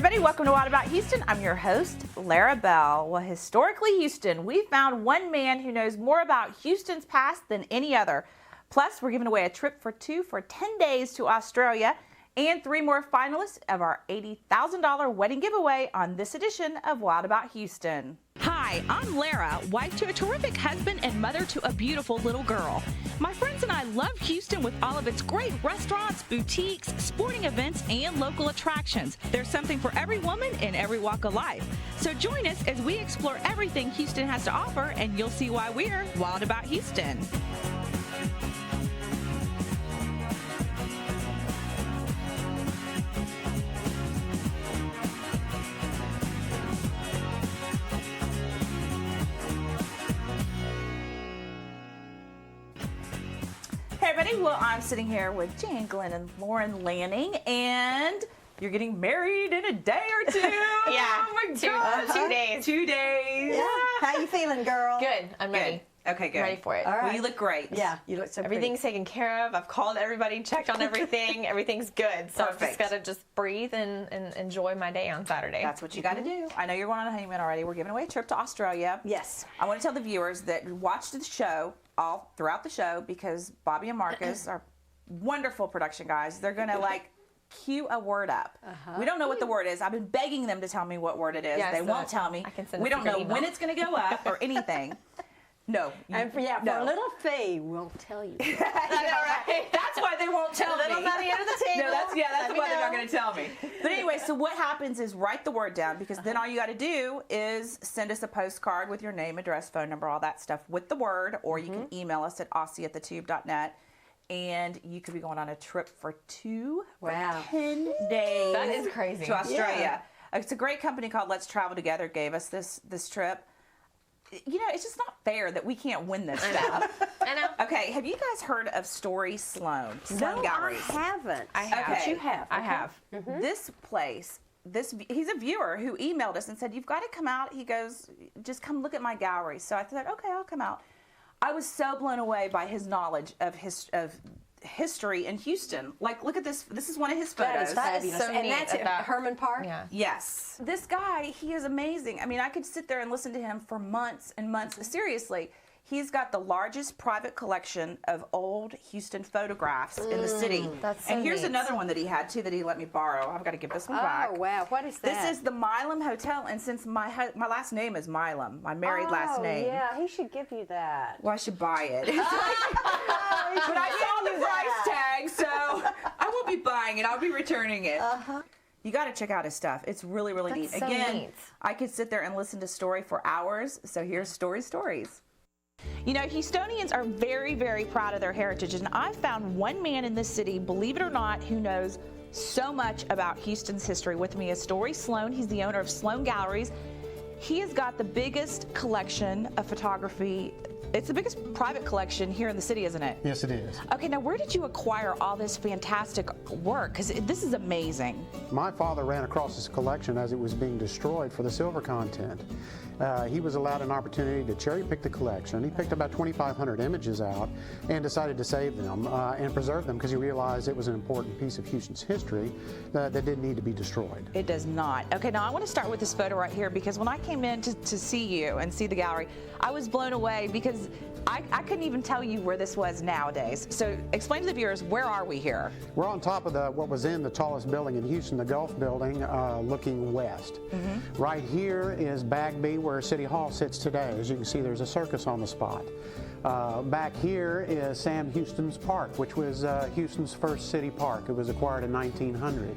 everybody, welcome to What About Houston. I'm your host, Lara Bell. Well, historically Houston, we found one man who knows more about Houston's past than any other. Plus, we're giving away a trip for two for 10 days to Australia and 3 more finalists of our $80,000 wedding giveaway on this edition of What About Houston. Hi, I'm Lara, wife to a terrific husband and mother to a beautiful little girl. My friends and I love Houston with all of its great restaurants, boutiques, sporting events, and local attractions. There's something for every woman in every walk of life. So join us as we explore everything Houston has to offer, and you'll see why we're wild about Houston. Hey everybody, well I'm sitting here with Jan Glenn and Lauren Lanning, and you're getting married in a day or two. Yeah. Oh my gosh. 2 days. 2 days. Yeah. How you feeling, girl? Good. I'm ready. Okay, good. I'm ready for it. All right. Well, you look great. Yeah, you look so Everything's taken care of. I've called everybody, checked on everything. Everything's good. So I've Perfect. just got to breathe and enjoy my day on Saturday. That's what you got to do. I know you're going on a honeymoon already. We're giving away a trip to Australia. Yes. I want to tell the viewers that watched the show all throughout the show, because Bobby and Marcus are wonderful production guys. They're going to cue a word up. We don't know what the word is. I've been begging them to tell me what word it is. Yes, They won't tell me. I can send we a don't know secret email. when it's going to go up or anything. No. And for a little fee, we'll tell you. I know, right? That's why they won't tell me. Little money under the table. No, that's Let me why they're not know. going to tell me. But anyway, so what happens is write the word down, because then all you got to do is send us a postcard with your name, address, phone number, all that stuff with the word, or you can email us at aussie@thetube.net. And you could be going on a trip for 10 days. That is crazy. To Australia. It's a great company called Let's Travel Together gave us this trip. You know, it's just not fair that we can't win this stuff. I know. Okay, have you guys heard of Story Sloane? Sloane No, Galleries. I haven't. I have. Okay. But you have. I have. This place, he's a viewer who emailed us and said, you've got to come out. He goes, just come look at my gallery. So I thought, okay, I'll come out. I was so blown away by his knowledge of history in Houston. Like, look at this. This is one of his photos. That is fabulous. so And neat that's at at that. Herman Park? Yeah. Yes. This guy, he is amazing. I mean, I could sit there and listen to him for months and months. Seriously. He's got the largest private collection of old Houston photographs in the city. That's so and here's neat. another one that he had, too, that he let me borrow. I've got to give this one back. Oh, wow. What is that? This is the Milam Hotel, and since my last name is Milam, my married last name. Yeah, he should give you that. Well, I should buy it. He But should I saw give the you price that. tag, so I won't be buying it. I'll be returning it. You got to check out his stuff. It's really, really neat. That's so Again, neat. I could sit there and listen to Story for hours, so here's Stories. You know, Houstonians are very, very proud of their heritage, and I found one man in this city, believe it or not, who knows so much about Houston's history. With me is Story Sloane. He's the owner of Sloane Galleries. He has got the biggest collection of photography. It's the biggest private collection here in the city, isn't it? Yes, it is. Okay, now where did you acquire all this fantastic work? Because this is amazing. My father ran across this collection as it was being destroyed for the silver content. He was allowed an opportunity to cherry pick the collection. He picked about 2,500 images out and decided to save them and preserve them, because he realized it was an important piece of Houston's history that didn't need to be destroyed. It does not. Okay, now I want to start with this photo right here, because when I came in to see you and see the gallery, I was blown away, because I couldn't even tell you where this was nowadays. So explain to the viewers, where are we here? We're on top of what was then the tallest building in Houston, the Gulf Building, looking west. Right here is Bagby, where City Hall sits today. As you can see, there's a circus on the spot. Back here is Sam Houston's Park, which was Houston's first city park. It was acquired in 1900.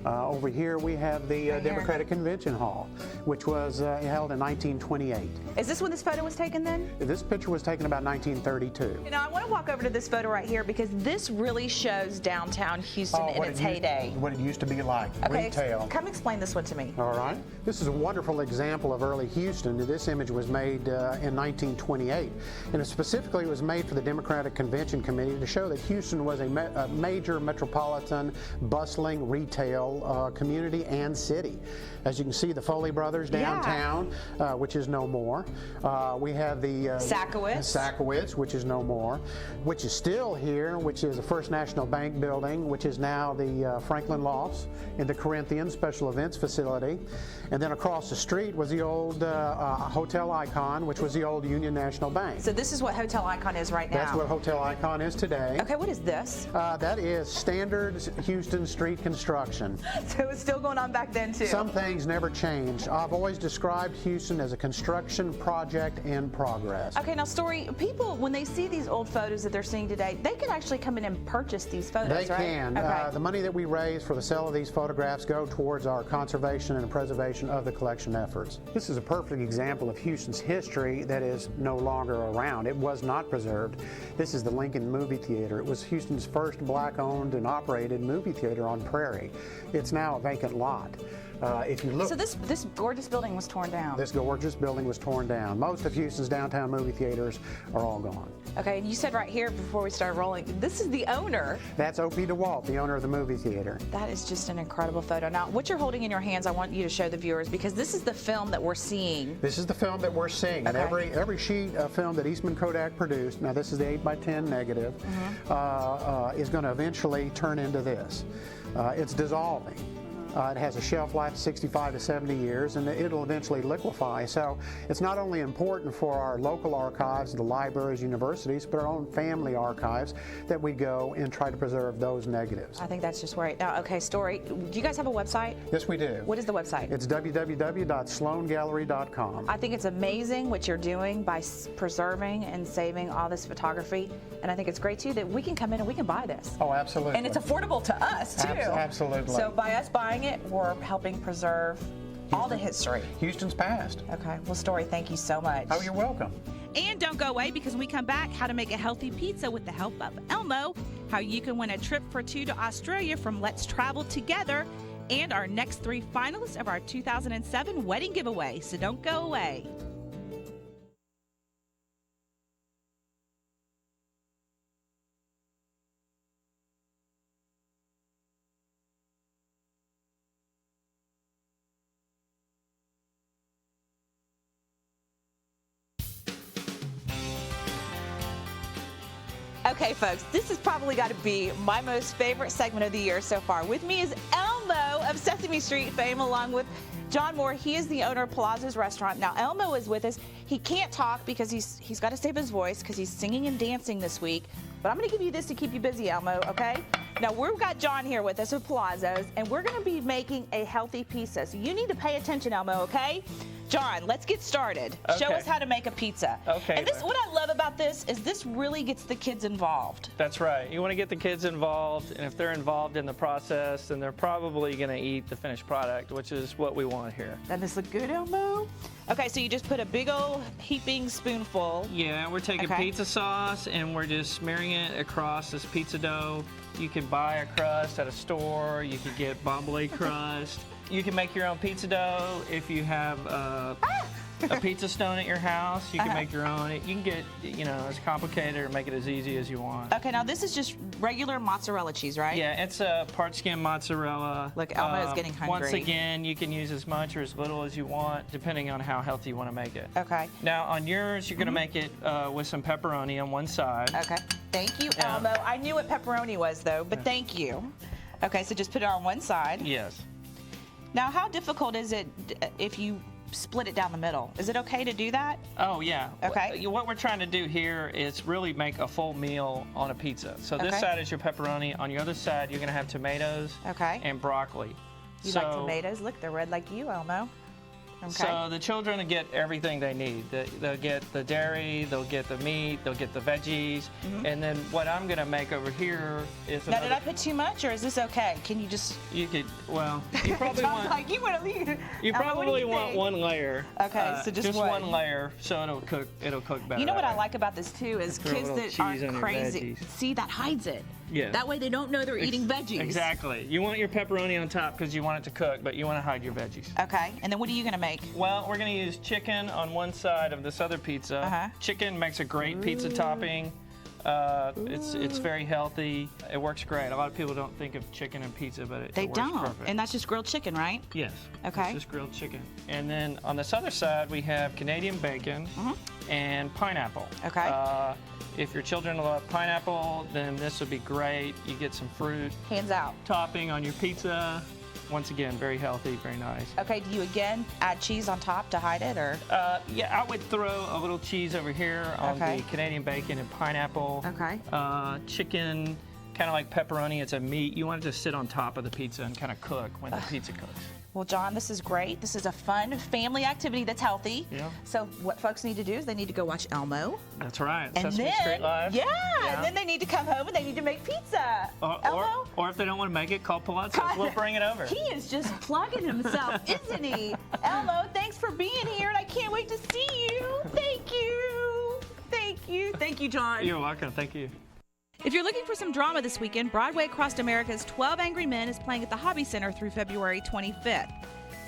Over here we have the Democratic Convention Hall, which was held in 1928. Is this when this photo was taken then? This picture was taken about 1932. You know, I want to walk over to this photo right here, because this really shows downtown Houston in its heyday. What it used to be like, Okay, retail. come explain this one to me. All right. This is a wonderful example of early Houston. This image was made in 1928, and it specifically was made for the Democratic Convention Committee to show that Houston was a major metropolitan, bustling retail whole community and city. As you can see, the Foley Brothers downtown, which is no more. We have the Sakowitz, which is no more, which is still here, which is the First National Bank building, which is now the Franklin Lofts in the Corinthian Special Events Facility. And then across the street was the old Hotel Icon, which was the old Union National Bank. So this is what Hotel Icon is right now? That's what Hotel Icon is today. Okay, what is this? That is standard Houston street construction. So it was still going on back then too? Some things never change. I've always described Houston as a construction project in progress. Okay, now Story, people, when they see these old photos that they're seeing today, they can actually come in and purchase these photos, right? They can. Okay. The money that we raise for the sale of these photographs go towards our conservation and preservation of the collection efforts. This is a perfect example of Houston's history that is no longer around. It was not preserved. This is the Lincoln Movie Theater. It was Houston's first black-owned and operated movie theater on Prairie. It's now a vacant lot. If you look, so this gorgeous building was torn down. This gorgeous building was torn down. Most of Houston's downtown movie theaters are all gone. Okay, and you said right here before we started rolling, this is the owner. That's O.P. DeWalt, the owner of the movie theater. That is just an incredible photo. Now, what you're holding in your hands, I want you to show the viewers, because this is the film that we're seeing. This is the film that we're seeing. Okay. And every sheet of film that Eastman Kodak produced, now this is the 8x10 negative, is going to eventually turn into this. It's dissolving. It has a shelf life of 65 to 70 years, and it'll eventually liquefy. So it's not only important for our local archives, the libraries, universities, but our own family archives that we go and try to preserve those negatives. I think that's just great. Now, okay, Story, do you guys have a website? Yes, we do. What is the website? It's www.sloanegallery.com. I think it's amazing what you're doing by preserving and saving all this photography, and I think it's great too that we can come in and we can buy this. Oh, absolutely. And it's affordable to us too. Absolutely. So by us buying it, we're helping preserve all the history. Houston's past. Okay, well, Story, thank you so much. Oh, you're welcome. And don't go away, because when we come back, how to make a healthy pizza with the help of Elmo, how you can win a trip for two to Australia from Let's Travel Together, and our next 3 finalists of our 2007 wedding giveaway. So don't go away. Okay, folks, this has probably got to be my most favorite segment of the year so far. With me is Elmo of Sesame Street fame, along with John Moore. He is the owner of Palazzo's Restaurant. Now, Elmo is with us. He can't talk because he's got to save his voice because he's singing and dancing this week. But I'm going to give you this to keep you busy, Elmo, okay? Now, we've got John here with us with Palazzo's, and we're going to be making a healthy pizza. So you need to pay attention, Elmo, okay? John, let's get started. Okay. Show us how to make a pizza. Okay. And this, what I love about this is this really gets the kids involved. That's right. You want to get the kids involved, and if they're involved in the process, then they're probably going to eat the finished product, which is what we want here. Doesn't this look good, Elmo? Okay, so you just put a big old heaping spoonful. Yeah, we're taking pizza sauce, and we're just smearing it across this pizza dough. You can buy a crust at a store. You can get bubbly crust. You can make your own pizza dough if you have a pizza stone at your house. You can make your own. You can get, as complicated or make it as easy as you want. Okay, now this is just regular mozzarella cheese, right? Yeah, it's a part skim mozzarella. Look, Elmo is getting hungry. Once again, you can use as much or as little as you want, depending on how healthy you want to make it. Okay. Now, on yours, you're going to make it with some pepperoni on one side. Okay. Thank you, Elmo. I knew what pepperoni was, though, but thank you. Okay, so just put it on one side. Yes. Now, how difficult is it if you split it down the middle? Is it okay to do that? Oh, yeah. Okay. What we're trying to do here is really make a full meal on a pizza. So this side is your pepperoni. On your other side, you're going to have tomatoes and broccoli. You like tomatoes? Look, they're red like you, Elmo. Okay. So the children will get everything they need. They'll get the dairy, they'll get the meat, they'll get the veggies, and then what I'm going to make over here is Now, did I put too much, or is this okay? Can you just... You could, well, you probably John's want... like, you want to leave. You probably want one layer. Okay, so just one layer, so it'll cook better. You know what I like about this too is Throw a kids little that cheese aren't on your crazy. veggies. See, that hides it. Yeah. That way they don't know they're eating veggies. Exactly. You want your pepperoni on top because you want it to cook, but you want to hide your veggies. Okay, and then what are you going to make? Well, we're going to use chicken on one side of this other pizza. Chicken makes a great pizza topping. It's very healthy. It works great. A lot of people don't think of chicken and pizza, but it works don't. perfect. And that's just grilled chicken, right? Yes. Okay. It's just grilled chicken. And then on this other side, we have Canadian bacon and pineapple. Okay. If your children love pineapple, then this would be great. You get some fruit Hands out. topping on your pizza. Once again, very healthy, very nice. Okay, do you again add cheese on top to hide it, or? Yeah, I would throw a little cheese over here on Okay. the Canadian bacon and pineapple. Okay. Chicken, kind of like pepperoni, it's a meat. You want it to sit on top of the pizza and kind of cook when the pizza cooks. Well, John, this is great. This is a fun family activity that's healthy. Yeah. So what folks need to do is they need to go watch Elmo. That's right. And Sesame Street Live. Yeah, and then they need to come home and they need to make pizza. Elmo? Or if they don't want to make it, call Palazzo's. We'll bring it over. He is just plugging himself, isn't he? Elmo, thanks for being here, and I can't wait to see you. Thank you. Thank you. Thank you, John. You're welcome. Thank you. If you're looking for some drama this weekend, Broadway Across America's 12 Angry Men is playing at the Hobby Center through February 25th.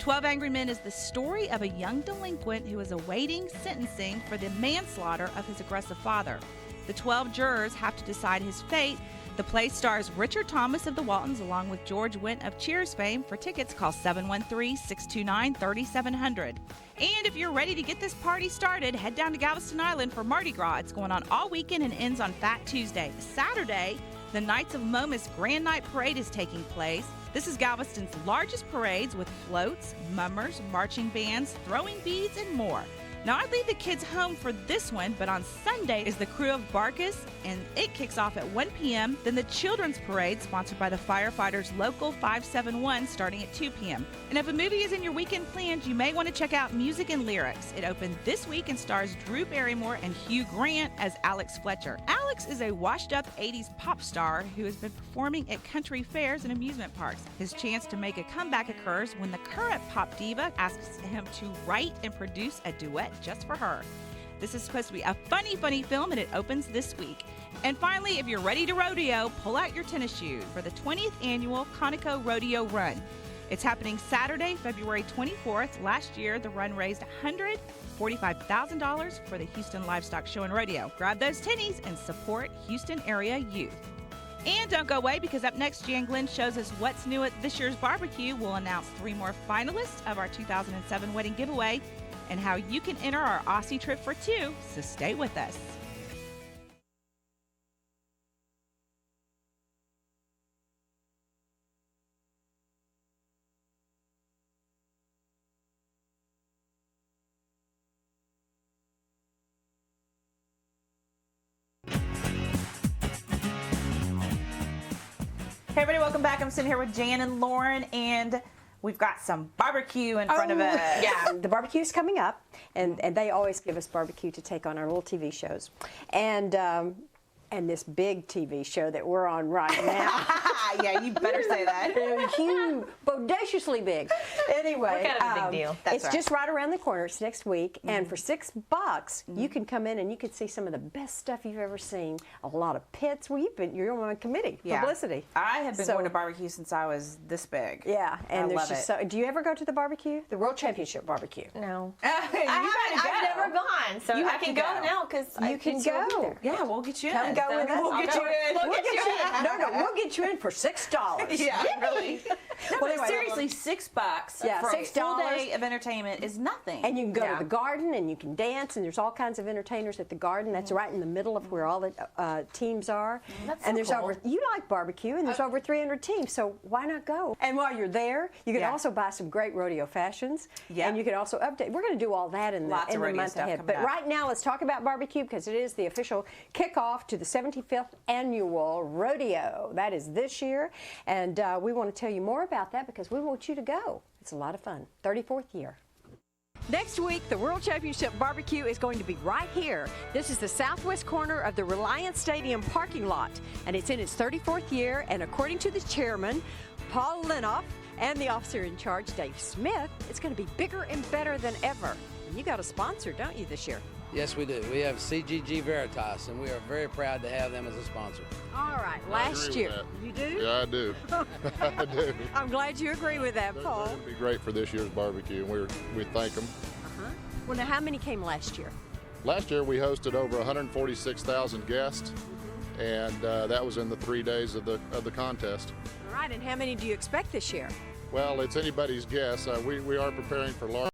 12 Angry Men is the story of a young delinquent who is awaiting sentencing for the manslaughter of his aggressive father. The 12 jurors have to decide his fate. The play stars Richard Thomas of the Waltons along with George Wendt of Cheers fame. For tickets, call 713-629-3700. And if you're ready to get this party started, head down to Galveston Island for Mardi Gras. It's going on all weekend and ends on Fat Tuesday. Saturday, the Knights of Momus Grand Night Parade is taking place. This is Galveston's largest parades with floats, mummers, marching bands, throwing beads, and more. Now, I leave the kids home for this one, but on Sunday is the Crew of Barkus, and it kicks off at 1 p.m. Then the Children's Parade, sponsored by the Firefighters Local 571, starting at 2 p.m. And if a movie is in your weekend plans, you may want to check out Music and Lyrics. It opened this week and stars Drew Barrymore and Hugh Grant as Alex Fletcher. Alex is a washed-up 80s pop star who has been performing at country fairs and amusement parks. His chance to make a comeback occurs when the current pop diva asks him to write and produce a duet just for her. This is supposed to be a funny film, and it opens this week. And finally, if you're ready to rodeo, pull out your tennis shoes for the 20th annual Conoco Rodeo Run. It's happening Saturday, February 24th. Last year, the run raised $145,000 for the Houston Livestock Show and Rodeo. Grab those tennies and support Houston area youth. And don't go away, because up next, Jan Glenn shows us what's new at this year's barbecue. We'll announce 3 more finalists of our 2007 wedding giveaway and how you can enter our Aussie trip for 2, so stay with us. Hey everybody, welcome back. I'm sitting here with Jan and Lauren, and we've got some barbecue in front of us. Yeah, the barbecue's coming up, and they always give us barbecue to take on our little TV shows. And this big TV show that we're on right now. Yeah, you better say that. Huge, bodaciously big. Anyway, What kind of a big deal? That's it's right. just right around the corner. It's next week, and for $6, you can come in and you can see some of the best stuff you've ever seen. A lot of pits. Well, you're on a committee, Yeah. publicity. I have been So- going to barbecue since I was this big. Yeah, and I there's love just it. so. Do you ever go to the barbecue? The World Championship barbecue. No. You I've never gone, so You I have can to go go. now because You can go. Yeah, we'll get you Come in. go with us. We'll get you in. We'll get you in. No, we'll get you in for $6. Yeah, really. No, but anyway, seriously, $6 Yeah, for a full $6. day of entertainment is nothing. And you can go Yeah. to the garden and you can dance, and there's all kinds of entertainers at the garden. That's right in the middle of where all the teams are. That's and so there's cool. you like barbecue, and there's over 300 teams, so why not go? And while you're there, you can Yeah. also buy some great rodeo fashions. Yeah. And you can also update. We're going to do all that in Lots the of rodeo month stuff ahead. coming But up. right now, let's talk about barbecue, because it is the official kickoff to the 75th annual rodeo. That is this year, and we want to tell you more about that because we want you to go. It's a lot of fun. 34th year. Next week, the World Championship Barbecue is going to be right here. This is the southwest corner of the Reliance Stadium parking lot, and it's in its 34th year, and according to the chairman, Paul Lenoff, and the officer in charge, Dave Smith, it's going to be bigger and better than ever. And you got a sponsor, don't you, this year? Yes, we do. We have CGG Veritas, and we are very proud to have them as a sponsor. All right, last agree with year. that. You do? Yeah, I do. I do. I'm glad you agree with that, They're Paul. going to be great for this year's barbecue, and we thank them. Well, now, how many came last year? Last year, we hosted over 146,000 guests, and that was in the 3 days of the contest. All right, and how many do you expect this year? Well, it's anybody's guess. We are preparing for large.